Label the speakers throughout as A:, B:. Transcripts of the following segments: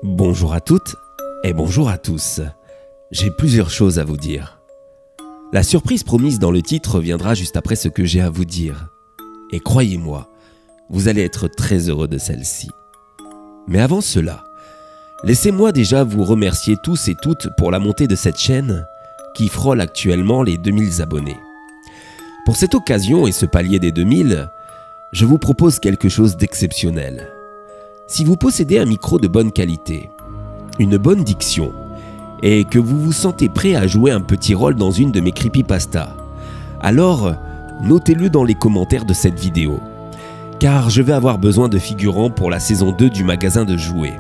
A: Bonjour à toutes et bonjour à tous. J'ai plusieurs choses à vous dire. La surprise promise dans le titre viendra juste après ce que j'ai à vous dire. Et croyez-moi, vous allez être très heureux de celle-ci. Mais avant cela, laissez-moi déjà vous remercier tous et toutes pour la montée de cette chaîne qui frôle actuellement les 2000 abonnés. Pour cette occasion et ce palier des 2000, je vous propose quelque chose d'exceptionnel. Si vous possédez un micro de bonne qualité, une bonne diction, et que vous vous sentez prêt à jouer un petit rôle dans une de mes creepypastas, alors notez-le dans les commentaires de cette vidéo, car je vais avoir besoin de figurants pour la saison 2 du magasin de jouets.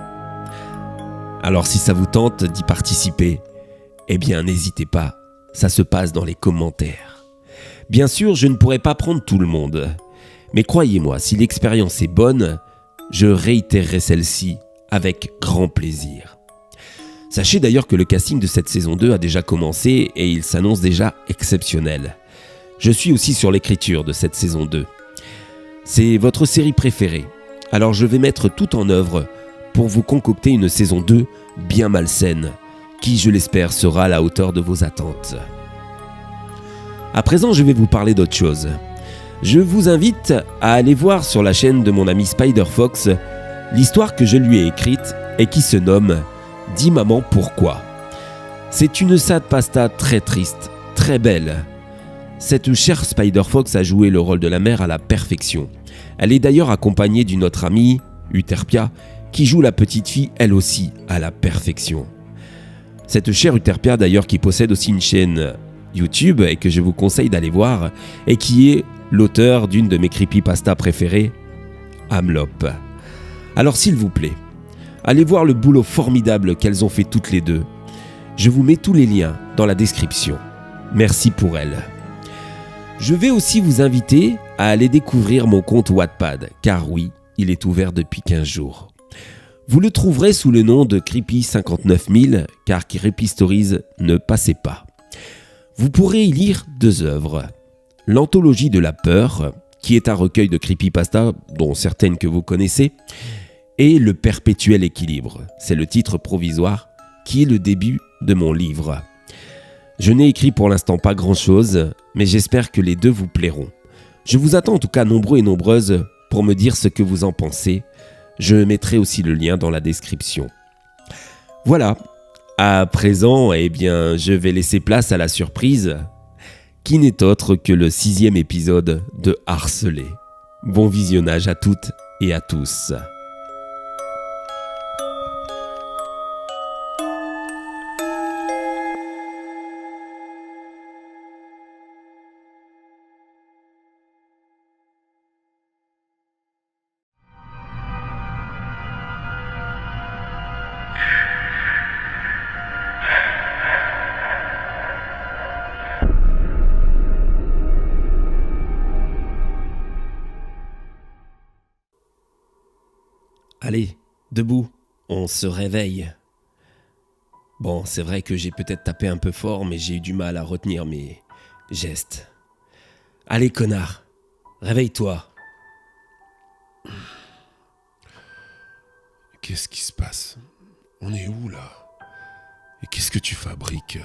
A: Alors si ça vous tente d'y participer, eh bien n'hésitez pas, ça se passe dans les commentaires. Bien sûr, je ne pourrai pas prendre tout le monde, mais croyez-moi, si l'expérience est bonne, je réitérerai celle-ci avec grand plaisir. Sachez d'ailleurs que le casting de cette saison 2 a déjà commencé et il s'annonce déjà exceptionnel. Je suis aussi sur l'écriture de cette saison 2. C'est votre série préférée, alors je vais mettre tout en œuvre pour vous concocter une saison 2 bien malsaine, qui je l'espère sera à la hauteur de vos attentes. À présent, je vais vous parler d'autre chose. Je vous invite à aller voir sur la chaîne de mon ami Spider-Fox l'histoire que je lui ai écrite et qui se nomme « Dis maman pourquoi ». C'est une sad pasta très triste, très belle. Cette chère Spider-Fox a joué le rôle de la mère à la perfection. Elle est d'ailleurs accompagnée d'une autre amie, Euterpia, qui joue la petite fille elle aussi à la perfection. Cette chère Euterpia d'ailleurs qui possède aussi une chaîne YouTube et que je vous conseille d'aller voir et qui est l'auteur d'une de mes creepypastas préférées, Amelop. Alors s'il vous plaît, allez voir le boulot formidable qu'elles ont fait toutes les deux. Je vous mets tous les liens dans la description. Merci pour elles. Je vais aussi vous inviter à aller découvrir mon compte Wattpad, car oui, il est ouvert depuis 15 jours. Vous le trouverez sous le nom de Creepy59000, car Creepy Stories ne passait pas. Vous pourrez y lire 2 œuvres. L'Anthologie de la peur, qui est un recueil de creepypasta, dont certaines que vous connaissez, et Le perpétuel équilibre, c'est le titre provisoire, qui est le début de mon livre. Je n'ai écrit pour l'instant pas grand-chose, mais j'espère que les 2 vous plairont. Je vous attends en tout cas nombreux et nombreuses pour me dire ce que vous en pensez. Je mettrai aussi le lien dans la description. Voilà, à présent, eh bien, je vais laisser place à la surprise, qui n'est autre que le 6e épisode de Harcelé. Bon visionnage à toutes et à tous. Allez, debout, on se réveille. Bon, c'est vrai que j'ai peut-être tapé un peu fort, mais j'ai eu du mal à retenir mes gestes. Allez, connard, réveille-toi.
B: Qu'est-ce qui se passe? On est où là? Et qu'est-ce que tu fabriques?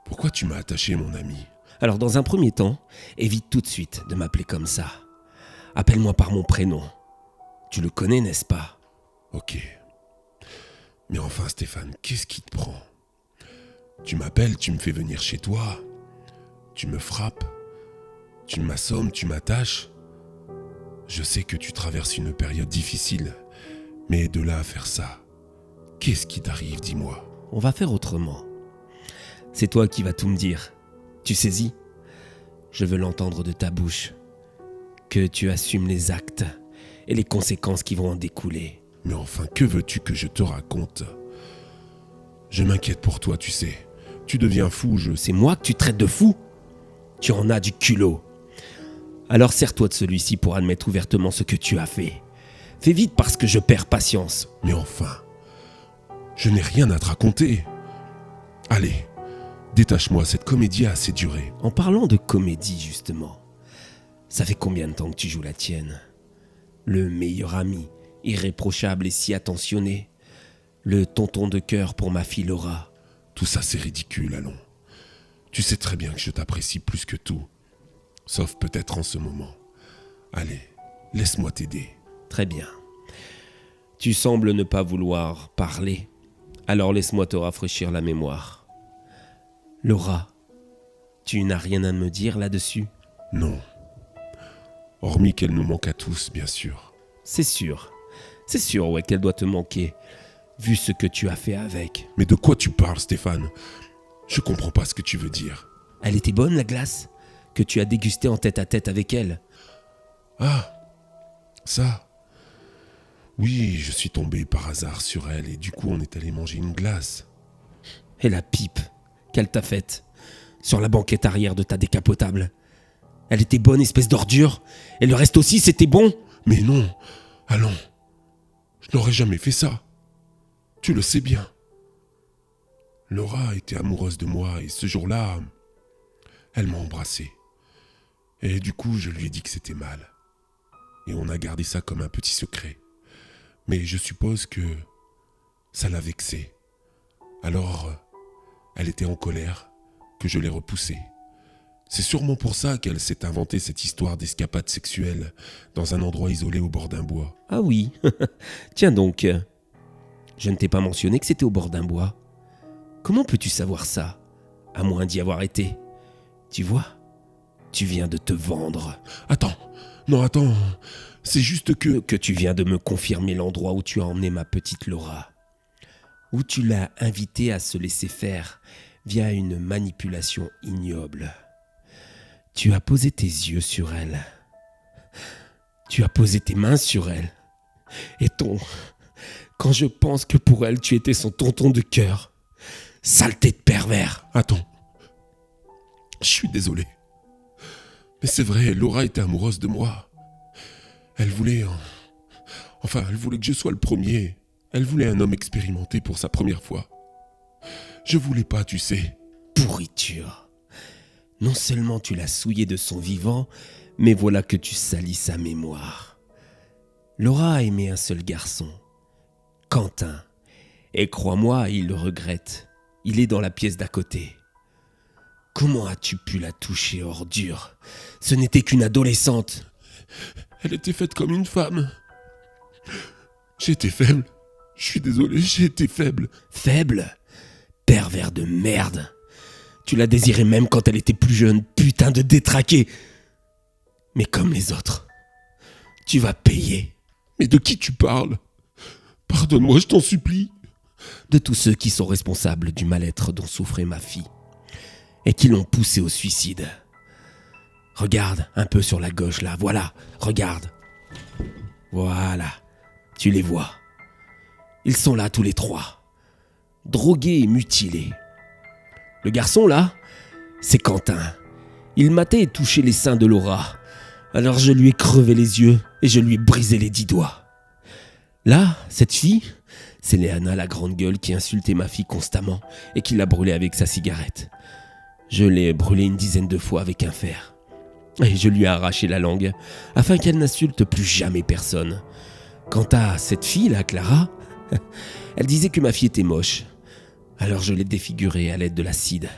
B: Pourquoi tu m'as attaché, mon ami?
A: Alors, dans un premier temps, évite tout de suite de m'appeler comme ça. Appelle-moi par mon prénom. Tu le connais, n'est-ce pas?
B: Ok. Mais enfin, Stéphane, qu'est-ce qui te prend? Tu m'appelles, tu me fais venir chez toi. Tu me frappes. Tu m'assommes, tu m'attaches. Je sais que tu traverses une période difficile. Mais de là à faire ça, qu'est-ce qui t'arrive, dis-moi?
A: On va faire autrement. C'est toi qui vas tout me dire. Tu saisis? Je veux l'entendre de ta bouche. Que tu assumes les actes et les conséquences qui vont en découler.
B: Mais enfin, que veux-tu que je te raconte? Je m'inquiète pour toi, tu sais. Tu deviens fou,
A: C'est moi que tu traites de fou? Tu en as du culot. Alors sers-toi de celui-ci pour admettre ouvertement ce que tu as fait. Fais vite parce que je perds patience.
B: Mais enfin, je n'ai rien à te raconter. Allez, détache-moi, cette comédie a assez duré.
A: En parlant de comédie, justement, ça fait combien de temps que tu joues la tienne? Le meilleur ami, irréprochable et si attentionné. Le tonton de cœur pour ma fille Laura.
B: Tout ça, c'est ridicule, allons. Tu sais très bien que je t'apprécie plus que tout. Sauf peut-être en ce moment. Allez, laisse-moi t'aider.
A: Très bien. Tu sembles ne pas vouloir parler. Alors laisse-moi te rafraîchir la mémoire. Laura, tu n'as rien à me dire là-dessus ?
B: Non. Hormis qu'elle nous manque à tous, bien sûr.
A: C'est sûr, ouais, qu'elle doit te manquer, vu ce que tu as fait avec.
B: Mais de quoi tu parles, Stéphane ? Je comprends pas ce que tu veux dire.
A: Elle était bonne, la glace, que tu as dégustée en tête-à-tête avec elle.
B: Ah, ça. Oui, je suis tombé par hasard sur elle et du coup on est allé manger une glace.
A: Et la pipe qu'elle t'a faite sur la banquette arrière de ta décapotable. Elle était bonne, espèce d'ordure. Et le reste aussi, c'était bon.
B: Mais non, allons. Je n'aurais jamais fait ça. Tu le sais bien. Laura était amoureuse de moi et ce jour-là, elle m'a embrassé. Et du coup, je lui ai dit que c'était mal. Et on a gardé ça comme un petit secret. Mais je suppose que ça l'a vexée. Alors, elle était en colère, que je l'ai repoussée. C'est sûrement pour ça qu'elle s'est inventée cette histoire d'escapade sexuelle dans un endroit isolé au bord d'un bois.
A: Ah oui, tiens donc, je ne t'ai pas mentionné que c'était au bord d'un bois. Comment peux-tu savoir ça, à moins d'y avoir été ? Tu vois, tu viens de te vendre.
B: Attends, c'est juste que...
A: Que tu viens de me confirmer l'endroit où tu as emmené ma petite Laura. Où tu l'as invitée à se laisser faire via une manipulation ignoble. Tu as posé tes yeux sur elle. Tu as posé tes mains sur elle. Et quand je pense que pour elle, tu étais son tonton de cœur. Saleté de pervers.
B: Attends. Je suis désolé. Mais c'est vrai, Laura était amoureuse de moi. Elle voulait que je sois le premier. Elle voulait un homme expérimenté pour sa première fois. Je voulais pas, tu sais.
A: Pourriture. Non seulement tu l'as souillé de son vivant, mais voilà que tu salis sa mémoire. Laura a aimé un seul garçon, Quentin. Et crois-moi, il le regrette. Il est dans la pièce d'à côté. Comment as-tu pu la toucher, ordure ? Ce n'était qu'une adolescente.
B: Elle était faite comme une femme. J'ai été faible. Je suis désolé, j'ai été faible.
A: Faible ? Pervers de merde. Tu la désirais même quand elle était plus jeune, putain de détraqué. Mais comme les autres, tu vas payer.
B: Mais de qui tu parles ? Pardonne-moi, je t'en supplie.
A: De tous ceux qui sont responsables du mal-être dont souffrait ma fille et qui l'ont poussée au suicide. Regarde un peu sur la gauche là, voilà, regarde. Voilà, tu les vois. Ils sont là tous les trois, drogués et mutilés. Le garçon là, c'est Quentin. Il matait et touchait les seins de Laura. Alors je lui ai crevé les yeux et je lui ai brisé les 10 doigts. Là, cette fille, c'est Léana la grande gueule qui insultait ma fille constamment et qui l'a brûlée avec sa cigarette. Je l'ai brûlée une dizaine de fois avec un fer. Et je lui ai arraché la langue afin qu'elle n'insulte plus jamais personne. Quant à cette fille là, Clara, elle disait que ma fille était moche. Alors je l'ai défigurée à l'aide de l'acide,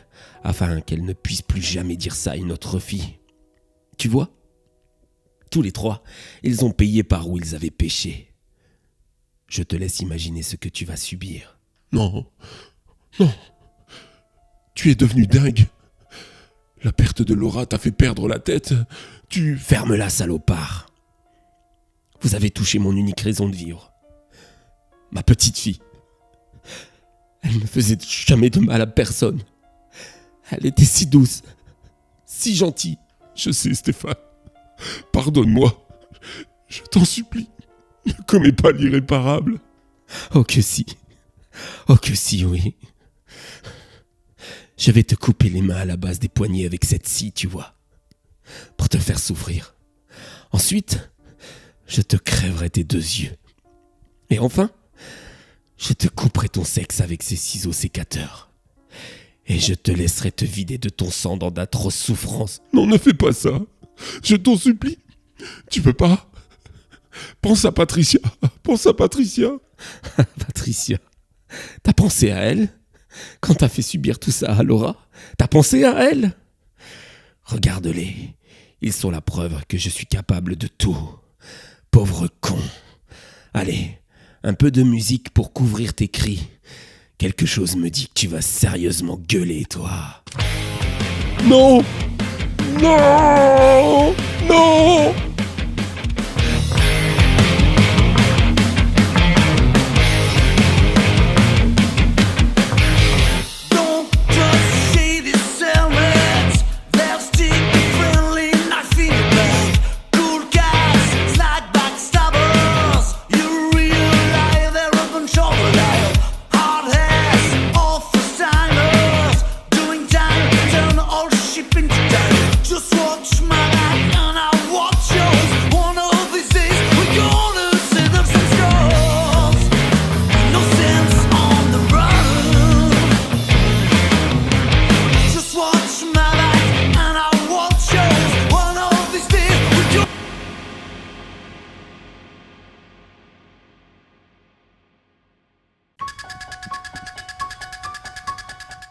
A: afin qu'elle ne puisse plus jamais dire ça à une autre fille. Tu vois ? Tous les trois, ils ont payé par où ils avaient péché. Je te laisse imaginer ce que tu vas subir.
B: Non. Tu es devenu dingue. La perte de Laura t'a fait perdre la tête.
A: Ferme-la, salopard. Vous avez touché mon unique raison de vivre. Ma petite fille. Elle ne faisait jamais de mal à personne. Elle était si douce, si gentille.
B: Je sais, Stéphane. Pardonne-moi. Je t'en supplie. Ne commets pas l'irréparable.
A: Oh que si, oui. Je vais te couper les mains à la base des poignets avec cette scie, tu vois, pour te faire souffrir. Ensuite, je te crèverai tes 2 yeux. Et enfin, je te couperai ton sexe avec ces ciseaux sécateurs. Et je te laisserai te vider de ton sang dans d'atroces souffrances.
B: Non, ne fais pas ça. Je t'en supplie. Tu peux pas. Pense à Patricia.
A: Patricia. T'as pensé à elle? Quand t'as fait subir tout ça à Laura, t'as pensé à elle? Regarde-les, ils sont la preuve que je suis capable de tout. Pauvre con. Allez, un peu de musique pour couvrir tes cris. Quelque chose me dit que tu vas sérieusement gueuler, toi. Non! Non! Non!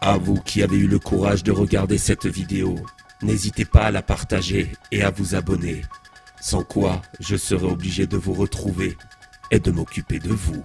A: À vous qui avez eu le courage de regarder cette vidéo, n'hésitez pas à la partager et à vous abonner, sans quoi je serai obligé de vous retrouver et de m'occuper de vous.